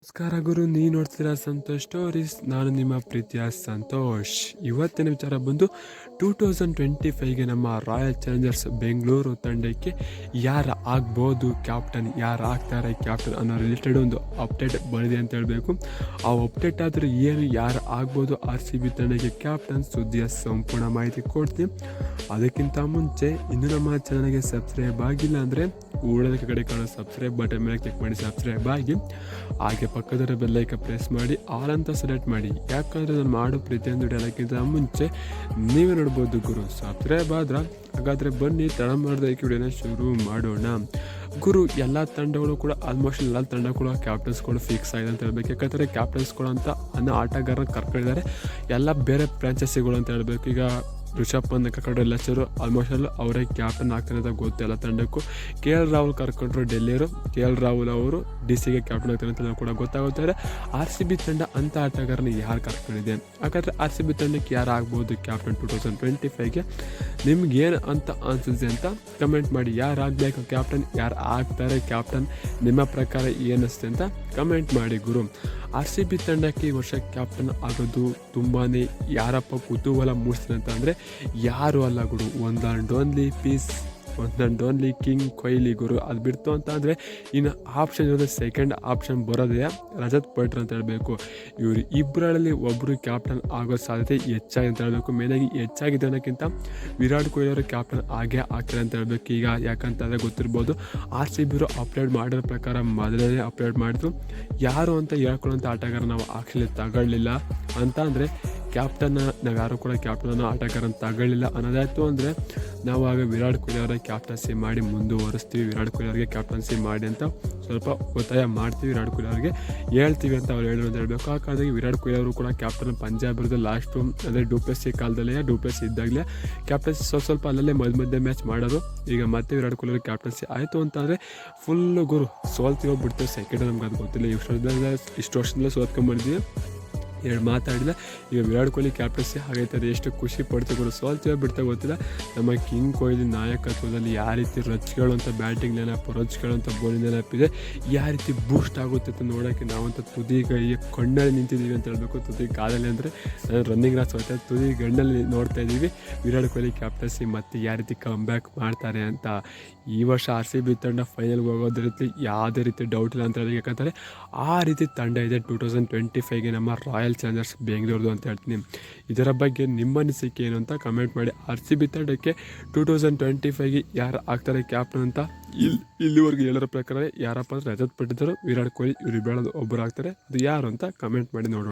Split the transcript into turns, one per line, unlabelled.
ನಮಸ್ಕಾರ ಗುರು, ನೀ ನೋಡ್ತೀರಾ ಸಂತೋಷ್ ಸ್ಟೋರೀಸ್. ನಾನು ನಿಮ್ಮ ಪ್ರೀತಿಯ ಸಂತೋಷ್. ಇವತ್ತಿನ ವಿಚಾರ ಬಂದು 2025ಗೆ ನಮ್ಮ ರಾಯಲ್ ಚಾಲೆಂಜರ್ಸ್ ಬೆಂಗಳೂರು ತಂಡಕ್ಕೆ ಯಾರು ಆಗ್ಬೋದು ಕ್ಯಾಪ್ಟನ್, ಯಾರು ಆಗ್ತಾರೆ ಕ್ಯಾಪ್ಟನ್ ಅನ್ನೋ ರಿಲೇಟೆಡ್ ಒಂದು ಅಪ್ಡೇಟ್ ಬಂದಿದೆ ಅಂತ ಹೇಳಬೇಕು. ಆ ಅಪ್ಡೇಟ್ ಆದರೆ ಏನು, ಯಾರು ಆಗ್ಬೋದು RCB ತಂಡಕ್ಕೆ ಕ್ಯಾಪ್ಟನ್ ಸುದ್ದಿಯ ಸಂಪೂರ್ಣ ಮಾಹಿತಿ ಕೊಡ್ತೀನಿ. ಅದಕ್ಕಿಂತ ಮುಂಚೆ ಇನ್ನೂ ನಮ್ಮ ಚಾನಲ್ಗೆ ಸಬ್ಸ್ಕ್ರೈಬ್ ಆಗಿಲ್ಲ ಅಂದರೆ ಕೂಡಲೇ ಕಡೆ ಕಾಣೋ ಸಬ್ಸ್ಕ್ರೈಬ್ ಬಟನ್ ಮೇಲೆ ಕ್ಲಿಕ್ ಮಾಡಿ ಸಬ್ಸ್ಕ್ರೈಬ್ ಆಗಿ, ಹಾಗೆ ಪಕ್ಕದ ಬೆಲ್ಲೈಕ ಪ್ರೆಸ್ ಮಾಡಿ ಆಲ್ ಅಂತ ಸೆಲೆಕ್ಟ್ ಮಾಡಿ. ಯಾಕಂದರೆ ನಾನು ಮಾಡೋ ಪ್ರತಿಯೊಂದು ವಿಡಿಯೋಕ್ಕಿಂತ ಮುಂಚೆ ನೀವೇ ನೋಡ್ಬೋದು ಗುರು. ಸಬ್ಸ್ಕ್ರೈಬ್ ಆದ್ರೆ ಹಾಗಾದರೆ ಬನ್ನಿ ತಡ ಮಾಡೋದಕ್ಕೆ ವಿಡಿಯೋನ ಶುರು ಮಾಡೋಣ. ಗುರು, ಎಲ್ಲ ತಂಡಗಳು ಕೂಡ ಆಲ್ಮೋಸ್ಟ್ ಎಲ್ಲ ತಂಡ ಕೂಡ ಕ್ಯಾಪ್ಟನ್ಸ್ಗಳು ಫಿಕ್ಸ್ ಆಗಿದೆ ಅಂತ ಹೇಳ್ಬೇಕು. ಯಾಕಂದರೆ ಕ್ಯಾಪ್ಟನ್ಸ್ಗಳು ಅಂತ ಅನ್ನೋ ಆಟಗಾರನ ಕರ್ಕೊಂಡಿದ್ದಾರೆ ಎಲ್ಲ ಬೇರೆ ಫ್ರಾಂಚೈಸಿಗಳು ಅಂತ ಹೇಳ್ಬೇಕು. ಈಗ ರಿಷಬ್ ಪಂತ್ ಕರ್ಕೊಂಡ್ರೆ ಎಲ್ಲರೂ ಆಲ್ಮೋಸ್ಟ್ ಅವರೇ ಕ್ಯಾಪ್ಟನ್ ಆಗ್ತಾರೆ ಅಂತ ಗೊತ್ತಿಲ್ಲ ತಂಡಕ್ಕೂ. KL ರಾಹುಲ್ ಕರ್ಕೊಂಡ್ರು ಡೆಲ್ಲಿಯವರು, KL ರಾಹುಲ್ ಅವರು DCಗೆ ಕ್ಯಾಪ್ಟನ್ ಆಗ್ತಾರೆ ಅಂತ ಕೂಡ ಗೊತ್ತಾಗುತ್ತಾರೆ. RCB ತಂಡ ಅಂತ ಆಟಗಾರನ ಯಾರು ಕರ್ಕೊಂಡಿದೆ, ಹಾಗಾದರೆ RCB ತಂಡಕ್ಕೆ ಯಾರು ಆಗ್ಬೋದು ಕ್ಯಾಪ್ಟನ್ 2025ಗೆ? ನಿಮ್ಗೇನು ಅಂತ ಅನಿಸಿದೆ ಅಂತ ಕಮೆಂಟ್ ಮಾಡಿ. ಯಾರು ಆಗಬೇಕು ಕ್ಯಾಪ್ಟನ್, ಯಾರು ಆಗ್ತಾರೆ ಕ್ಯಾಪ್ಟನ್, ನಿಮ್ಮ ಪ್ರಕಾರ ಏನಿಸ್ತೆ ಅಂತ ಕಮೆಂಟ್ ಮಾಡಿ ಗುರು. RCB ತಂಡಕ್ಕೆ ಈ ವರ್ಷ ಕ್ಯಾಪ್ಟನ್ ಆಗೋದು ತುಂಬಾ ಯಾರಪ್ಪ ಕುತೂಹಲ ಮೂಡಿಸ್ತಾರೆ ಅಂತ ಅಂದರೆ ಯಾರು ಅಲ್ಲ ಗುರು, one and only king Kohli ಗುರು. ಅದು ಬಿಡ್ತು ಅಂತ ಅಂದರೆ ಇನ್ನು ಆಪ್ಷನ್ ಇರೋದು ಸೆಕೆಂಡ್ ಆಪ್ಷನ್ ಬರೋದೇ ರಜತ್ ಪಟ್ರ್ ಅಂತ ಹೇಳಬೇಕು. ಇವರು ಇಬ್ಬರಲ್ಲಿ ಒಬ್ಬರು ಕ್ಯಾಪ್ಟನ್ ಆಗೋ ಸಾಧ್ಯತೆ ಹೆಚ್ಚಾಗಿ ಅಂತ ಹೇಳಬೇಕು. ಮೇನಾಗಿ ಹೆಚ್ಚಾಗಿದೆ ಅನ್ನೋಕ್ಕಿಂತ ವಿರಾಟ್ ಕೊಹ್ಲಿ ಅವರು ಕ್ಯಾಪ್ಟನ್ ಆಗೇ ಆಗ್ತಾರೆ ಅಂತ ಹೇಳಬೇಕು. ಈಗ ಯಾಕಂತಂದರೆ ಗೊತ್ತಿರ್ಬೋದು, RCB ಅಪ್ಲೋಡ್ ಮಾಡಿರೋ ಪ್ರಕಾರ ಮೊದಲೇ ಅಪ್ಲೋಡ್ ಮಾಡಿದ್ರು. ಯಾರು ಅಂತ ಹೇಳ್ಕೊಳ್ಳೋಂಥ ಆಟಗಾರ ನಾವು ಆ್ಯಕ್ಚುಲಿ ತಗೊಳ್ಳಿಲ್ಲ ಅಂತ ಅಂದರೆ ಕ್ಯಾಪ್ಟನ್ನ ನಾವು ಯಾರು ಕೂಡ ಕ್ಯಾಪ್ಟನ್ನ ಆಟಗಾರನ ತಗೊಳ್ಳಿಲ್ಲ ಅನ್ನೋದಾಯಿತು ಅಂದರೆ ನಾವು ಆಗ ವಿರಾಟ್ ಕೊಹ್ಲಿ ಅವರ ಕ್ಯಾಪ್ಟನ್ಸಿ ಮಾಡಿ ಮುಂದುವರಿಸ್ತೀವಿ. ವಿರಾಟ್ ಕೊಹ್ಲಿ ಅವರಿಗೆ ಕ್ಯಾಪ್ಟನ್ಸಿ ಮಾಡಿ ಅಂತ ಸ್ವಲ್ಪ ಒತ್ತಾಯ ಮಾಡ್ತೀವಿ, ವಿರಾಟ್ ಕೊಹ್ಲಿ ಅವರಿಗೆ ಹೇಳ್ತೀವಿ ಅಂತ ಅವ್ರು ಹೇಳಿದ್ರು ಅಂತ ಹೇಳಬೇಕು. ಹಾಗಾಗಿ ವಿರಾಟ್ ಕೊಹ್ಲಿ ಅವರು ಕೂಡ ಕ್ಯಾಪ್ಟನ್ ಪಂಜಾಬ್ ಇರೋದು ಲಾಸ್ಟು ಅಂದರೆ ಡುಪ್ಲೆಸಿ ಕಾಲದಲ್ಲೇ, ಡುಪ್ಲೆಸಿ ಇದ್ದಾಗಲೇ ಕ್ಯಾಪ್ಟನ್ಸಿ ಸ್ವಲ್ಪ ಅಲ್ಲಲ್ಲೇ ಮಧ್ಯೆ ಮ್ಯಾಚ್ ಮಾಡೋರು. ಈಗ ಮತ್ತೆ ವಿರಾಟ್ ಕೊಹ್ಲಿ ಅವರು ಕ್ಯಾಪ್ಟನ್ಸಿ ಆಯಿತು ಅಂತಂದರೆ ಫುಲ್ಲು ಗುರು ಸೋಲ್ತೀವೋ ಬಿಡ್ತೀವಿ ಸೆಕೆಂಡ್, ನಮ್ಗೆ ಅದು ಗೊತ್ತಿಲ್ಲ. ಇಷ್ಟು ವರ್ಷದಲ್ಲೇ ಸೋತ್ಕೊಂಡ್ಬಂದಿದ್ದೀವಿ, ಎರಡು ಮಾತಾಡಿಲ್ಲ. ಈಗ ವಿರಾಟ್ ಕೊಹ್ಲಿ ಕ್ಯಾಪ್ಟನ್ಸಿ ಆಗೈತಾರೆ, ಎಷ್ಟು ಖುಷಿ ಪಡ್ತೀವಿ. ಸೋಲ್ತೀವೋ ಬಿಡ್ತಾ ಗೊತ್ತಿಲ್ಲ. ನಮ್ಮ ಕಿಂಗ್ ಕೊಹ್ಲಿ ನಾಯಕತ್ವದಲ್ಲಿ ಯಾವ ರೀತಿ ರಚ್ಗಳು ಅಂತ ಬ್ಯಾಟಿಂಗ್ ನೆನಪು, ರಚ್ಗಳು ಅಂತ ಬೌಲಿಂಗ್ ನೆನಪಿದೆ, ಯಾವ ರೀತಿ ಬೂಸ್ಟ್ ಆಗುತ್ತೆ ಅಂತ ನೋಡೋಕ್ಕೆ ನಾವಂತ ತುದಿ ಕಣ್ಣಲ್ಲಿ ನಿಂತಿದ್ದೀವಿ ಅಂತ ಹೇಳಬೇಕು. ತುದಿ ಕಾಲಲ್ಲಿ ಅಂದರೆ ರನ್ನಿಂಗ್ ರೇಸ್ ಹೋಗ್ತಾ ತುದಿ ಗಣ್ಣಲ್ಲಿ ನೋಡ್ತಾ ಇದ್ದೀವಿ ವಿರಾಟ್ ಕೊಹ್ಲಿ ಕ್ಯಾಪ್ಟನ್ಸಿ ಮತ್ತೆ ಯಾವ ರೀತಿ ಕಮ್ ಬ್ಯಾಕ್ ಮಾಡ್ತಾರೆ ಅಂತ. ಈ ವರ್ಷ RCB ತಂಡ ಫೈನಲ್ಗೆ ಹೋಗೋದ್ರ ರೀತಿ ಯಾವುದೇ ರೀತಿ ಡೌಟ್ ಇಲ್ಲ ಅಂತ ಹೇಳಿ. ಯಾಕಂದರೆ ಆ ರೀತಿ ತಂಡ ಇದೆ 2025ಗೆ ನಮ್ಮ ರಾಯಲ್ ಚಾಲೆಂಜರ್ಸ್ ಬೆಂಗಳೂರು ಅಂತ ಹೇಳ್ತೀನಿ. ಇದರ ಬಗ್ಗೆ ನಿಮ್ಮ ಅನಿಸಿಕೆ ಏನು ಅಂತ ಕಮೆಂಟ್ ಮಾಡಿ. RCB ತಂಡಕ್ಕೆ 2025ಗೆ ಯಾರು ಆಗ್ತಾರೆ ಕ್ಯಾಪ್ಟನ್ ಅಂತ ಇಲ್ಲಿವರೆಗೂ ಹೇಳೋರ ಪ್ರಕಾರ ಯಾರಪ್ಪ ಅಂದರೆ ರಜತ್ ಪಟ್ಟಿದ್ದರು, ವಿರಾಟ್ ಕೊಹ್ಲಿ, ಇವರು ಬೆಳೆದು ಒಬ್ಬರು ಆಗ್ತಾರೆ. ಅದು ಯಾರು ಅಂತ ಕಮೆಂಟ್ ಮಾಡಿ ನೋಡೋಣ.